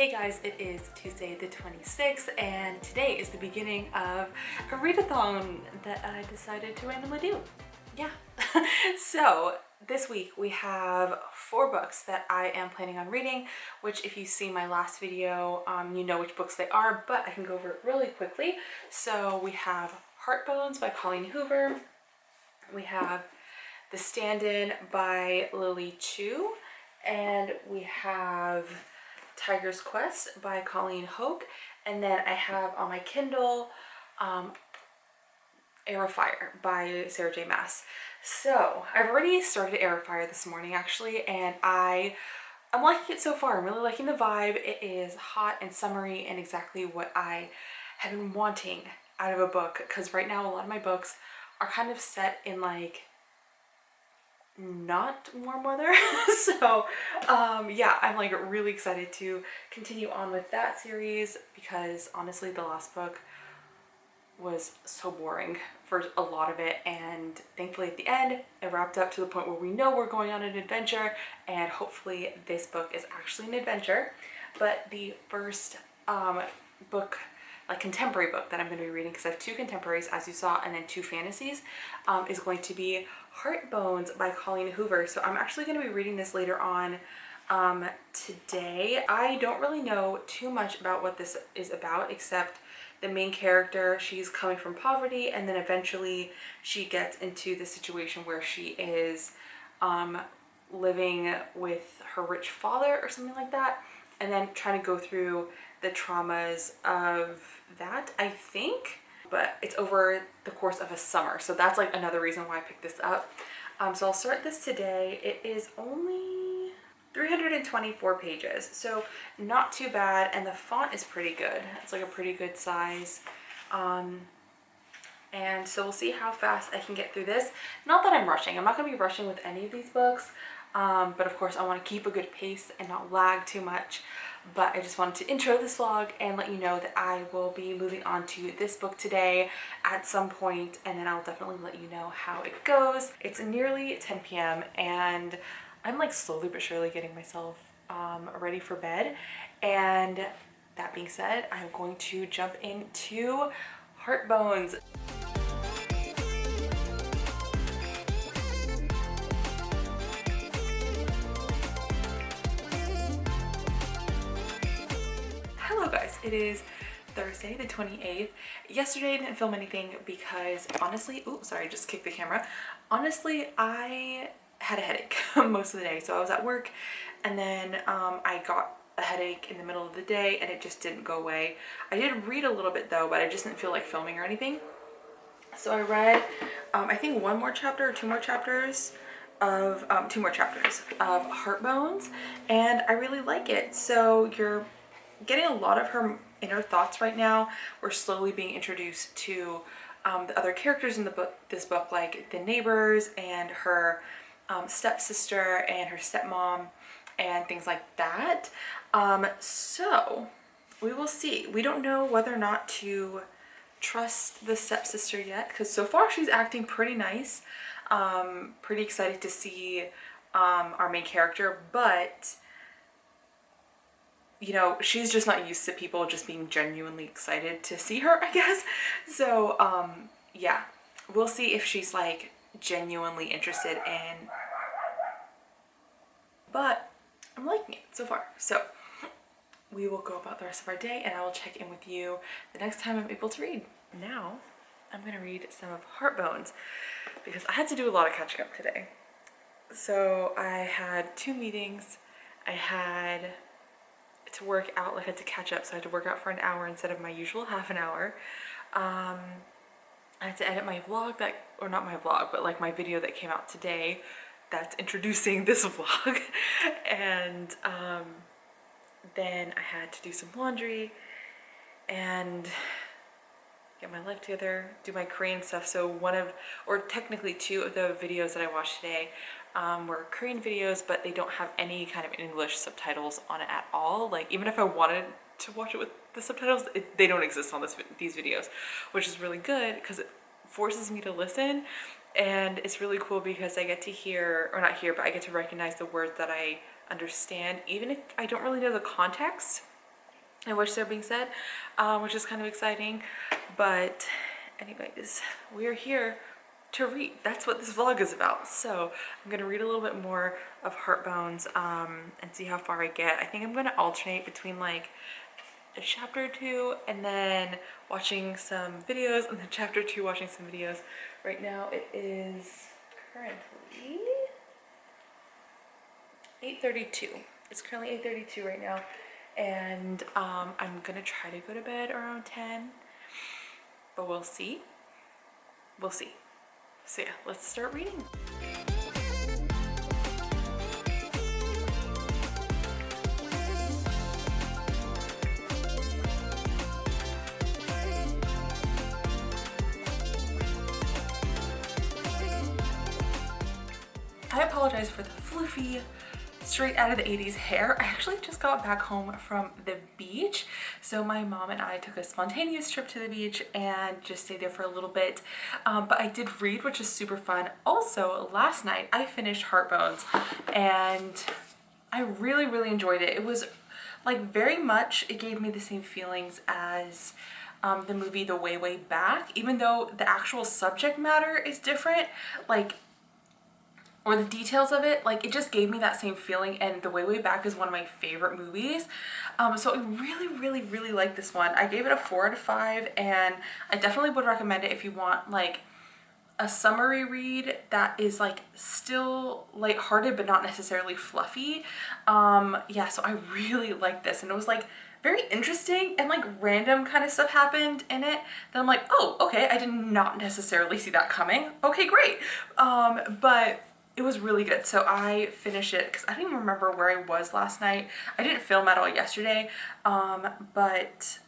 Hey guys, it is Tuesday the 26th and today is the beginning of a readathon that I decided to randomly do. Yeah. So this week we have 4 books that I am planning on reading, which if you see my last video, you know which books they are, but I can go over it really quickly. So we have Heartbones by Colleen Hoover. We have The Stand-In by Lily Chu. And we have Tiger's Quest by Colleen Hoover. And then I have on my Kindle Heir of Fire by Sarah J. Maas. So I've already started Heir of Fire this morning actually, and I'm liking it so far. I'm really liking the vibe. It is hot and summery and exactly what I have been wanting out of a book, because right now a lot of my books are kind of set in like not warm weather. So yeah, I'm like really excited to continue on with that series because honestly the last book was so boring for a lot of it, and thankfully at the end it wrapped up to the point where we know we're going on an adventure, and hopefully this book is actually an adventure. But the first book, like contemporary book that I'm going to be reading, because I have 2 contemporaries as you saw and then 2 fantasies, is going to be Heartbones by Colleen Hoover. So I'm actually going to be reading this later on today. I don't really know too much about what this is about, except the main character, she's coming from poverty, and then eventually she gets into the situation where she is living with her rich father or something like that, and then trying to go through the traumas of that, I think. But it's over the course of a summer, so that's like another reason why I picked this up. So I'll start this today. It is only 324 pages, so not too bad, and the font is pretty good. It's like a pretty good size. And so we'll see how fast I can get through this. Not that I'm rushing. I'm not going to be rushing with any of these books, but of course I want to keep a good pace and not lag too much. But I just wanted to intro this vlog and let you know that I will be moving on to this book today at some point, and then I'll definitely let you know how it goes. It's nearly 10 p.m. and I'm like slowly but surely getting myself ready for bed. And that being said, I'm going to jump into Heartbones. Hello guys, it is Thursday the 28th. Yesterday I didn't film anything because honestly, oops, sorry, I just kicked the camera. Honestly, I had a headache most of the day. So I was at work, and then I got a headache in the middle of the day and it just didn't go away. I did read a little bit though, but I just didn't feel like filming or anything. So I read I think 1 more chapter or 2 more chapters of 2 more chapters of Heartbones, and I really like it. So you're getting a lot of her inner thoughts right now. We're slowly being introduced to the other characters in the book, like the neighbors and her stepsister and her stepmom and things like that. So we will see. We don't know whether or not to trust the stepsister yet, because so far she's acting pretty nice. Pretty excited to see our main character, but you know, she's just not used to people just being genuinely excited to see her, I guess. So yeah, we'll see if she's like genuinely interested in, but I'm liking it so far. So we will go about the rest of our day, and I will check in with you the next time I'm able to read. Now I'm going to read some of Heartbones because I had to do a lot of catching up today. So I had 2 meetings. I had to work out, like I had to catch up, so I had to work out for an hour instead of my usual half an hour. I had to edit my vlog, or not my vlog, but like my video that came out today that's introducing this vlog. And then I had to do some laundry and get my life together, do my Korean stuff. So technically 2 of the videos that I watched today were Korean videos, but they don't have any kind of English subtitles on it at all. Like even if I wanted to watch it with the subtitles, they don't exist on these videos, which is really good because it forces me to listen. And it's really cool because I get to hear, or not hear, but I get to recognize the words that I understand, even if I don't really know the context. in which they're being said, which is kind of exciting. But anyways, we're here to read. That's what this vlog is about. So I'm gonna read a little bit more of Heartbones and see how far I get. I think I'm gonna alternate between like a chapter or two and then watching some videos, and then chapter 2 watching some videos. Right now it is currently 8:32. It's currently 8:32 right now, and I'm gonna try to go to bed around 10, but we'll see. We'll see. So yeah, let's start reading. I apologize for the floofy, straight out of the 80s hair. I actually just got back home from the beach. So my mom and I took a spontaneous trip to the beach and just stayed there for a little bit. But I did read, which is super fun. Also, last night I finished Heartbones and I really, really enjoyed it. It was like very much, it gave me the same feelings as the movie The Way, Way Back, even though the actual subject matter is different. Like, or the details of it, like it just gave me that same feeling, and The Way, Way Back is one of my favorite movies. So I really, really, really like this one. I gave it a 4 out of 5, and I definitely would recommend it if you want like a summary read that is like still lighthearted but not necessarily fluffy. Yeah, so I really like this, and it was like very interesting, and like random kind of stuff happened in it that I'm like, oh, okay, I did not necessarily see that coming. Okay, great. But it was really good. So I finished it because I didn't even remember where I was last night. I didn't film at all yesterday, but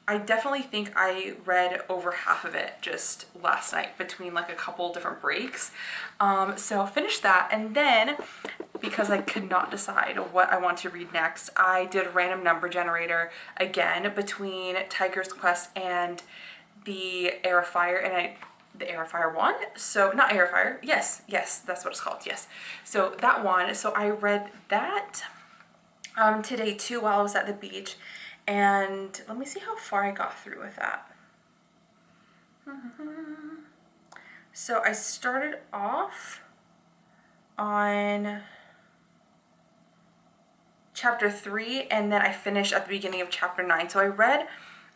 I definitely think I read over half of it just last night between like a couple different breaks. So finished that, and then because I could not decide what I want to read next, I did a random number generator again between Tiger's Quest and the Heir of Fire, and the Heir of Fire one. So not Heir of Fire. Yes, that's what it's called. Yes. So that one. So I read that today too while I was at the beach, and let me see how far I got through with that. So I started off on chapter 3, and then I finished at the beginning of chapter 9. So I read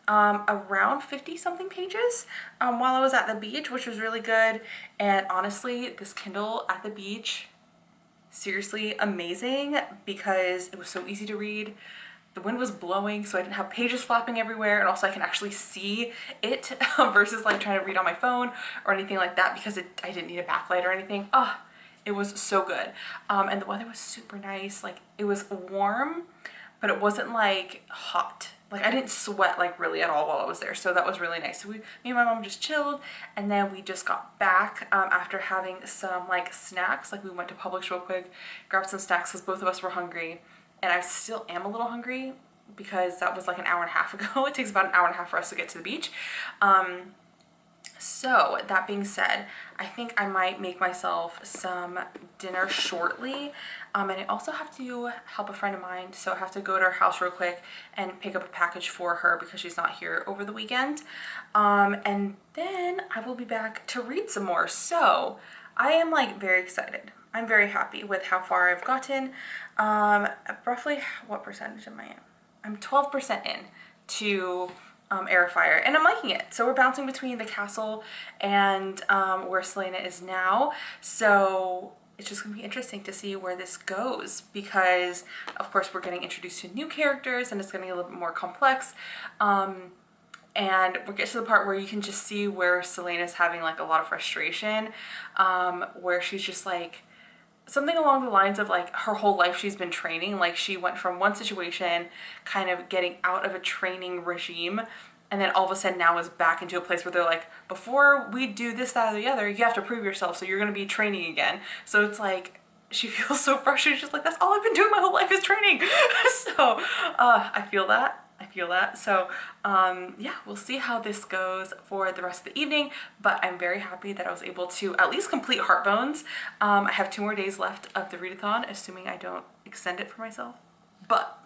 around 50 something pages while I was at the beach, which was really good. And honestly, this Kindle at the beach, seriously amazing, because it was so easy to read. The wind was blowing, so I didn't have pages flapping everywhere, and also I can actually see it versus like trying to read on my phone or anything like that, because I didn't need a backlight or anything. It was so good. And the weather was super nice. Like it was warm, but it wasn't like hot. Like I didn't sweat like really at all while I was there, so that was really nice. So me and my mom just chilled, and then we just got back after having some like snacks. Like we went to Publix real quick, grabbed some snacks because both of us were hungry, and I still am a little hungry because that was like an hour and a half ago. It takes about an hour and a half for us to get to the beach. So that being said, I think I might make myself some dinner shortly. And I also have to help a friend of mine. So I have to go to her house real quick and pick up a package for her because she's not here over the weekend. And then I will be back to read some more. So I am like very excited. I'm very happy with how far I've gotten. Roughly, what percentage am I in? I'm 12% in to Heir of Fire, and I'm liking it. So we're bouncing between the castle and where Selena is now. So it's just gonna be interesting to see where this goes, because of course we're getting introduced to new characters and it's gonna be a little bit more complex. And we'll get to the part where you can just see where Selena's having like a lot of frustration, where she's just like, something along the lines of like her whole life she's been training. Like she went from one situation kind of getting out of a training regime, and then all of a sudden now is back into a place where they're like, before we do this, that, or the other, you have to prove yourself, so you're going to be training again. So it's like she feels so frustrated. She's like, that's all I've been doing my whole life is training. So I feel that. So yeah, we'll see how this goes for the rest of the evening, but I'm very happy that I was able to at least complete Heartbones. I have 2 more days left of the readathon, assuming I don't extend it for myself. But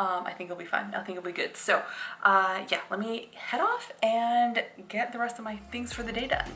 I think it'll be fun. I think it'll be good. So yeah, let me head off and get the rest of my things for the day done.